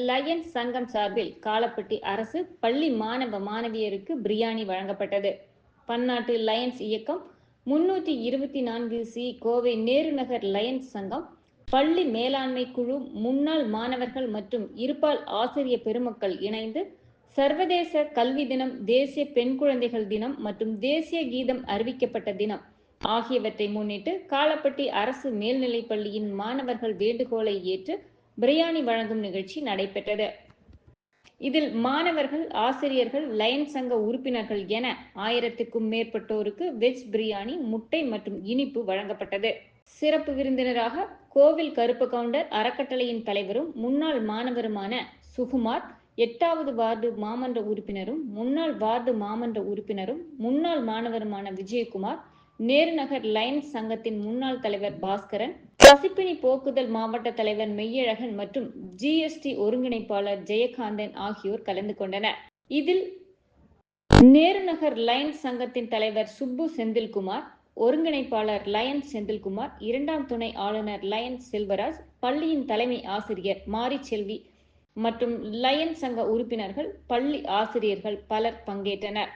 Lions சங்கம் சார்பில் காலப்பட்டி அரசு பள்ளி மாணவ மாணவியருக்கு பிரியாணி வழங்கப்பட்டது. பன்னாட்டு லயன்ஸ் இயக்கம் 324C கோவை நேரு நகர் லயன்ஸ் சங்கம், பள்ளி மேலாண்மை குழு, முன்னாள் மாணவர்கள் மற்றும் இருபால் ஆசிரிய பெருமக்கள் இணைந்து சர்வதேச கல்வி தினம், தேசிய பெண் குழந்தைகள் தினம் மற்றும் தேசிய கீதம் அறிவிக்கப்பட்ட தினம் ஆகியவற்றை முன்னிட்டு காலப்பட்டி அரசு மேல்நிலைப்பள்ளியின் மாணவர்கள் வேண்டுகோளை ஏற்று பிரியாணி வழங்கும் நிகழ்ச்சி நடைபெற்றது. இதில் மாணவர்கள், ஆசிரியர்கள், லயன்ஸ் சங்க உறுப்பினர்கள் என 1000க்கும் மேற்பட்டோருக்கு வெஜ் பிரியாணி, முட்டை மற்றும் இனிப்பு வழங்கப்பட்டது. சிறப்பு விருந்தினராக கோவில் கருப்பு கவுண்டர் அறக்கட்டளையின் தலைவரும் முன்னாள் மாணவருமான சுகுமார், 8வது வார்டு மாமன்ற உறுப்பினரும் முன்னாள் வார்டு மாமன்ற உறுப்பினரும் முன்னாள் மாணவருமான விஜயகுமார், நேருநகர் லயன்ஸ் சங்கத்தின் முன்னாள் தலைவர் பாஸ்கரன், பசிப்பினி போக்குதல் மாவட்ட தலைவர் மெய்யழகன் மற்றும் GST ஒருங்கிணைப்பாளர் ஜெயகாந்தன் ஆகியோர் கலந்து கொண்டனர். இதில் நேருநகர் லயன்ஸ் சங்கத்தின் தலைவர் சுப்பு செந்தில்குமார், ஒருங்கிணைப்பாளர் லயன்ஸ் செந்தில்குமார், 2ஆம் துணை ஆளுநர் லயன்ஸ் செல்வராஜ், பள்ளியின் தலைமை ஆசிரியர் மாரிச்செல்வி மற்றும் லயன்ஸ் சங்க உறுப்பினர்கள், பள்ளி ஆசிரியர்கள் பலர் பங்கேற்றனர்.